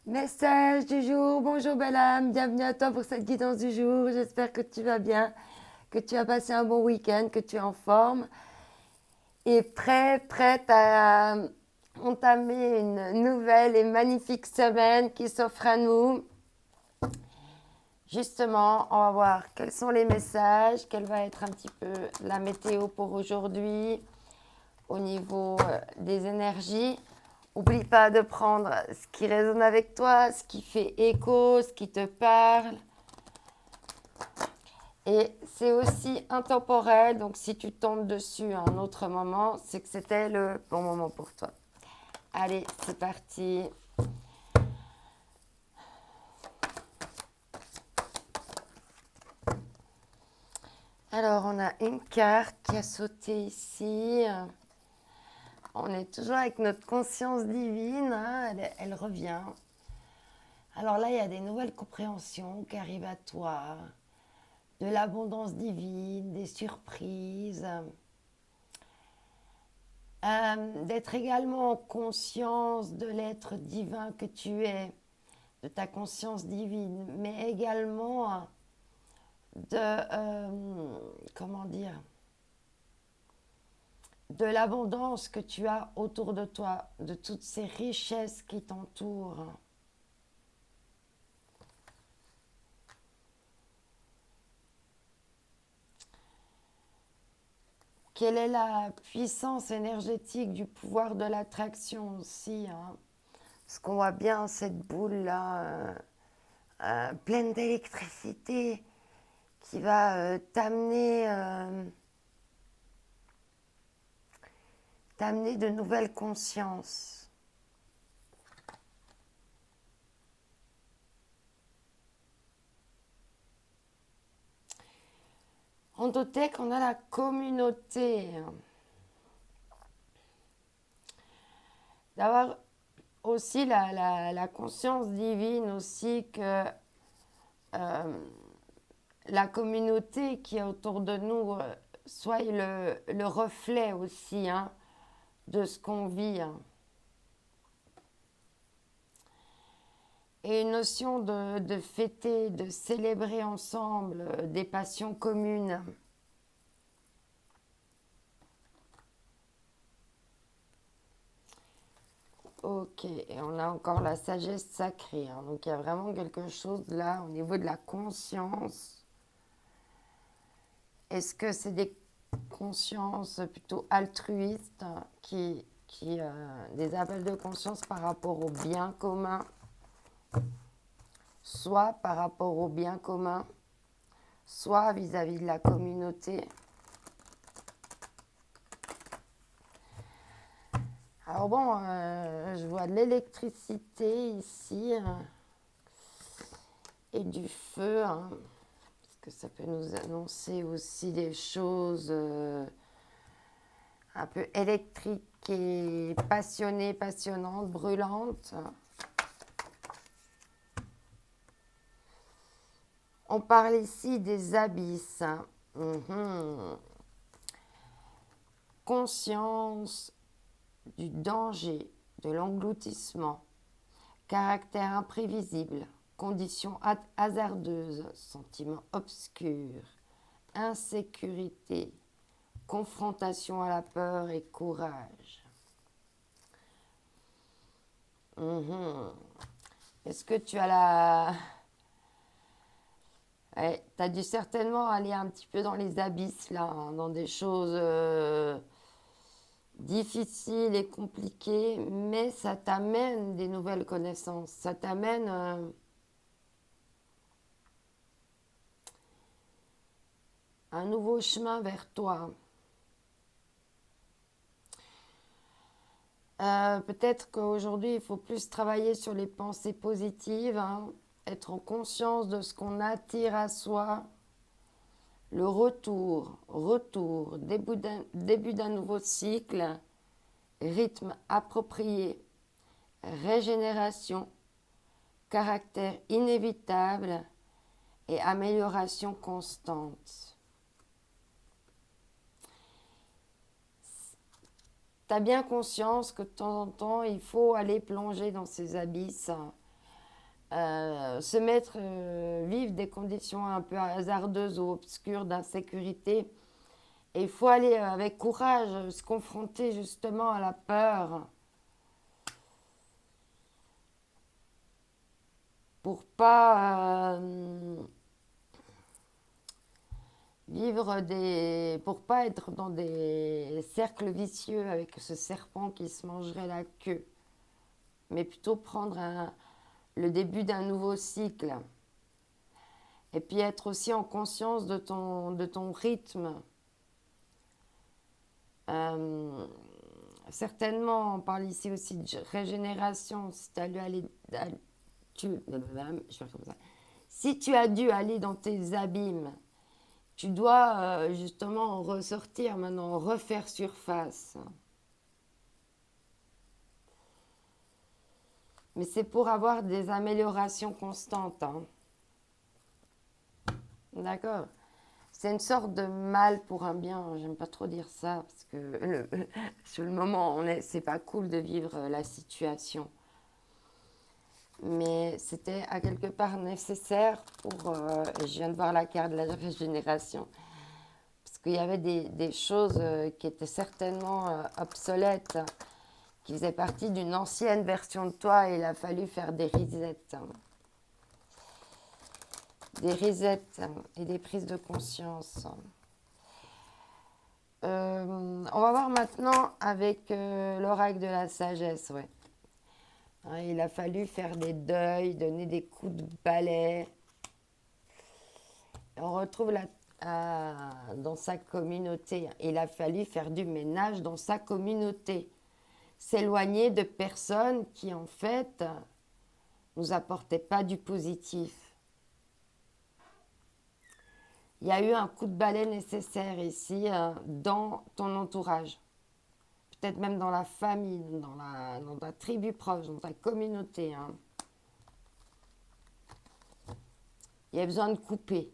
Message du jour, bonjour belle âme, bienvenue à toi pour cette guidance du jour. J'espère que tu vas bien, que tu as passé un bon week-end, que tu es en forme et prête à entamer une nouvelle et magnifique semaine qui s'offre à nous. Justement, on va voir quels sont les messages, quelle va être un petit peu la météo pour aujourd'hui au niveau des énergies. Oublie pas de prendre ce qui résonne avec toi, ce qui fait écho, ce qui te parle. Et c'est aussi intemporel, donc si tu tombes dessus à un autre moment, c'est que c'était le bon moment pour toi. Allez, c'est parti. Alors, on a une carte qui a sauté ici. On est toujours avec notre conscience divine, hein, elle revient. Alors là, il y a des nouvelles compréhensions qui arrivent à toi, de l'abondance divine, des surprises. D'être également en conscience de l'être divin que tu es, de ta conscience divine, mais également comment dire, de l'abondance que tu as autour de toi, de toutes ces richesses qui t'entourent. Quelle est la puissance énergétique du pouvoir de l'attraction aussi, hein? Parce qu'on voit bien cette boule-là, pleine d'électricité, qui va t'amener de nouvelles consciences. En Totec, on a la communauté. D'avoir aussi la conscience divine aussi que la communauté qui est autour de nous soit le reflet aussi, hein, de ce qu'on vit, hein. Et une notion de fêter, de célébrer ensemble des passions communes. Ok, et on a encore la sagesse sacrée, hein. Donc il y a vraiment quelque chose là au niveau de la conscience. Est-ce que c'est des consciences plutôt altruistes des appels de conscience par rapport au bien commun, soit par rapport au bien commun, soit vis-à-vis de la communauté. Alors bon, je vois de l'électricité ici et du feu, hein, parce que ça peut nous annoncer aussi des choses un peu électriques et passionnées, passionnantes, brûlantes. On parle ici des abysses. Mhm. Conscience du danger, de l'engloutissement, caractère imprévisible, conditions hasardeuses, sentiments obscurs, insécurité, confrontation à la peur et courage. Est-ce que tu as Ouais, tu as dû certainement aller un petit peu dans les abysses là, hein, dans des choses difficiles et compliquées, mais ça t'amène des nouvelles connaissances, ça t'amène un nouveau chemin vers toi. Peut-être qu'aujourd'hui, il faut plus travailler sur les pensées positives, hein, être en conscience de ce qu'on attire à soi, le retour, début d'un nouveau cycle, rythme approprié, régénération, caractère inévitable et amélioration constante. Tu as bien conscience que de temps en temps, il faut aller plonger dans ces abysses, hein, se mettre, vivre des conditions un peu hasardeuses ou obscures d'insécurité. Et il faut aller avec courage se confronter justement à la peur pour pas être dans des cercles vicieux avec ce serpent qui se mangerait la queue, mais plutôt prendre le début d'un nouveau cycle. Et puis être aussi en conscience de ton rythme. Euh, Certainement, on parle ici aussi de régénération. Si tu as dû aller, je vais faire comme ça. Si tu as dû aller dans tes abîmes, tu dois justement en ressortir maintenant, refaire surface. Mais c'est pour avoir des améliorations constantes. Hein. D'accord? C'est une sorte de mal pour un bien. J'aime pas trop dire ça parce que sur le moment, c'est pas cool de vivre la situation. Mais c'était à quelque part nécessaire pour. Je viens de voir la carte de la régénération. Parce qu'il y avait des choses qui étaient certainement obsolètes, qui faisaient partie d'une ancienne version de toi et il a fallu faire des resets. Des resets et des prises de conscience. On va voir maintenant avec l'oracle de la sagesse, ouais. Hein, il a fallu faire des deuils, donner des coups de balai. On retrouve dans sa communauté. Il a fallu faire du ménage dans sa communauté. S'éloigner de personnes qui, en fait, nous apportaient pas du positif. Il y a eu un coup de balai nécessaire ici dans ton entourage. Peut-être même dans la famille, dans ta tribu proche, dans ta communauté. Hein. Il y a besoin de couper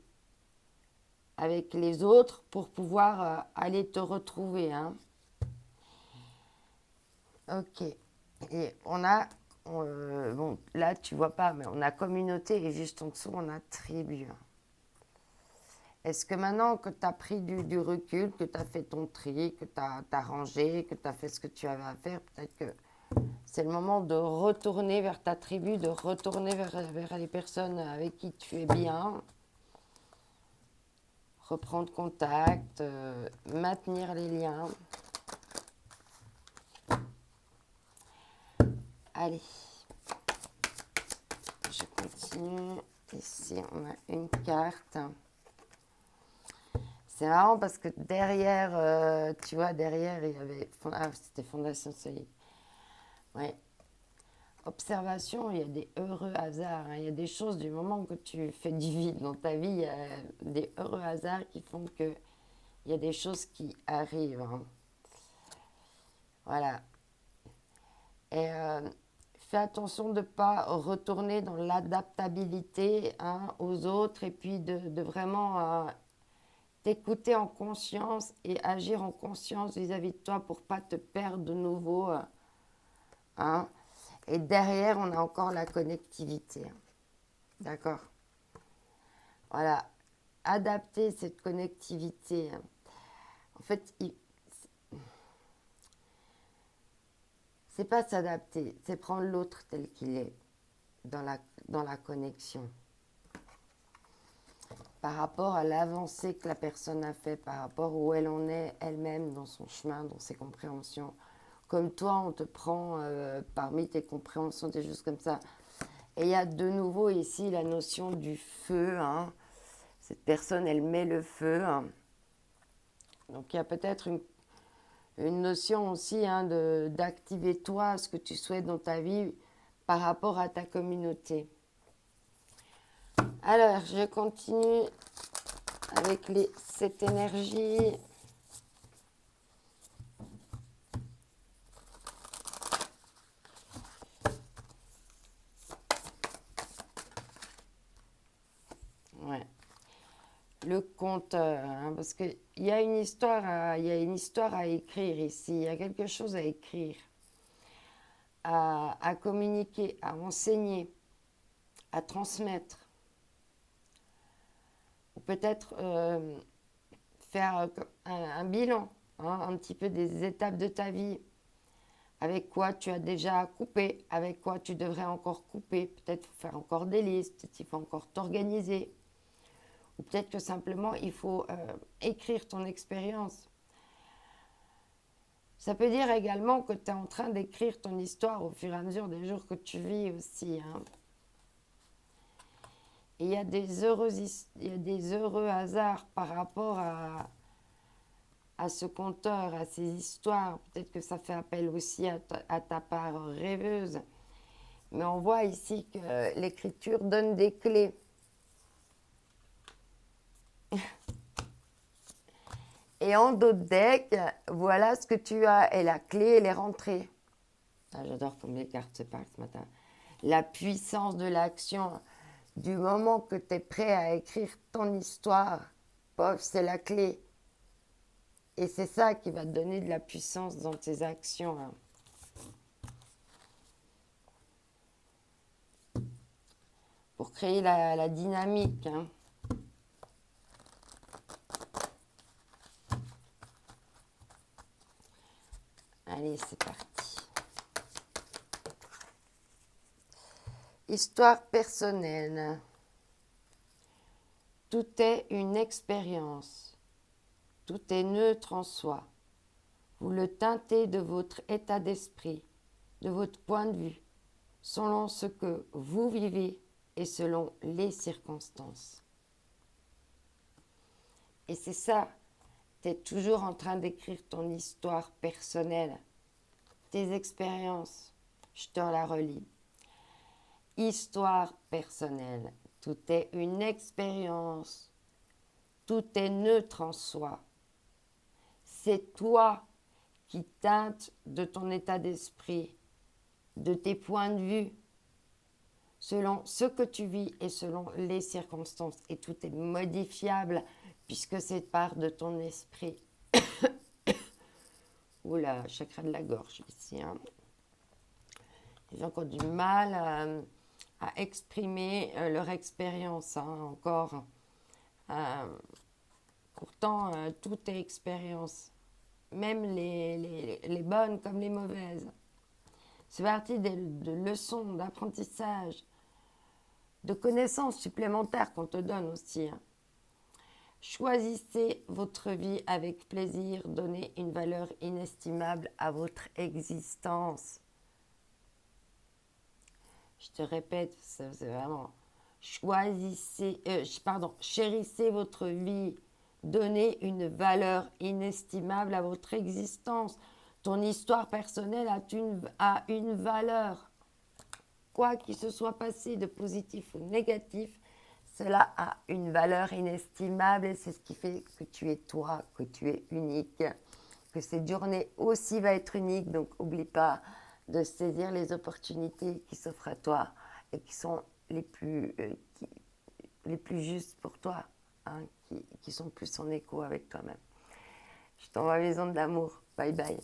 avec les autres pour pouvoir aller te retrouver. Hein. Ok. Et bon, là tu vois pas, mais on a communauté et juste en dessous on a tribu. Est-ce que maintenant que tu as pris du recul, que tu as fait ton tri, que tu as rangé, que tu as fait ce que tu avais à faire, peut-être que c'est le moment de retourner vers ta tribu, de retourner vers les personnes avec qui tu es bien, reprendre contact, maintenir les liens. Allez, je continue. Ici, on a une carte. C'est marrant parce que derrière, tu vois, derrière, il y avait... c'était Fondation Solide. Ouais. Observation, il y a des heureux hasards. Hein. Il y a des choses du moment que tu fais du vide dans ta vie, il y a des heureux hasards qui font que il y a des choses qui arrivent. Hein. Voilà. Et fais attention de ne pas retourner dans l'adaptabilité hein, aux autres et puis de vraiment t'écouter en conscience et agir en conscience vis-à-vis de toi pour pas te perdre de nouveau. Hein. Et derrière, on a encore la connectivité. D'accord? Voilà. Adapter cette connectivité. En fait, c'est pas s'adapter, c'est prendre l'autre tel qu'il est dans la connexion. Par rapport à l'avancée que la personne a fait, par rapport où elle en est elle-même dans son chemin, dans ses compréhensions. Comme toi, on te prend parmi tes compréhensions, des choses comme ça. Et il y a de nouveau ici la notion du feu. Hein. Cette personne, elle met le feu. Hein. Donc il y a peut-être une notion aussi hein, d'activer toi ce que tu souhaites dans ta vie par rapport à ta communauté. Alors, je continue avec cette énergie. Ouais. Le conteur, hein, parce qu'il y a une histoire à écrire ici, il y a quelque chose à écrire, à communiquer, à enseigner, à transmettre. Ou peut-être faire un bilan, hein, un petit peu des étapes de ta vie, avec quoi tu as déjà coupé, avec quoi tu devrais encore couper, peut-être faire encore des listes, peut-être il faut encore t'organiser, ou peut-être que simplement il faut écrire ton expérience. Ça peut dire également que tu es en train d'écrire ton histoire au fur et à mesure des jours que tu vis aussi, hein. Et il y a des heureux hasards par rapport à ce conteur, à ces histoires. Peut-être que ça fait appel aussi à ta part rêveuse. Mais on voit ici que l'écriture donne des clés. Et en dos de deck, voilà ce que tu as. Et la clé, elle est rentrée. Ah, j'adore comme les cartes se parlent ce matin. La puissance de l'action. Du moment que tu es prêt à écrire ton histoire, pof, c'est la clé. Et c'est ça qui va te donner de la puissance dans tes actions, hein. Pour créer la dynamique, hein. Allez, c'est parti. Histoire personnelle. Tout est une expérience. Tout est neutre en soi. Vous le teintez de votre état d'esprit, de votre point de vue, selon ce que vous vivez et selon les circonstances. Et c'est ça, tu es toujours en train d'écrire ton histoire personnelle, tes expériences. Je te la relis. Histoire personnelle. Tout est une expérience. Tout est neutre en soi. C'est toi qui teinte de ton état d'esprit, de tes points de vue, selon ce que tu vis et selon les circonstances. Et tout est modifiable puisque c'est part de ton esprit. Oula, chakra de la gorge ici, hein. Ils ont encore du mal à exprimer leur expérience, hein, encore. Pourtant, tout est expérience, même les bonnes comme les mauvaises. C'est parti de leçons, d'apprentissage, de connaissances supplémentaires qu'on te donne aussi, hein. Choisissez votre vie avec plaisir, donnez une valeur inestimable à votre existence. Je te répète, c'est vraiment chérissez votre vie, donnez une valeur inestimable à votre existence. Ton histoire personnelle a une valeur. Quoi qu'il se soit passé de positif ou négatif, cela a une valeur inestimable et c'est ce qui fait que tu es toi, que tu es unique, que cette journée aussi va être unique. Donc, n'oublie pas de saisir les opportunités qui s'offrent à toi et qui sont les plus justes pour toi, hein, qui sont plus en écho avec toi-même. Je t'envoie les ondes d'amour. Bye bye.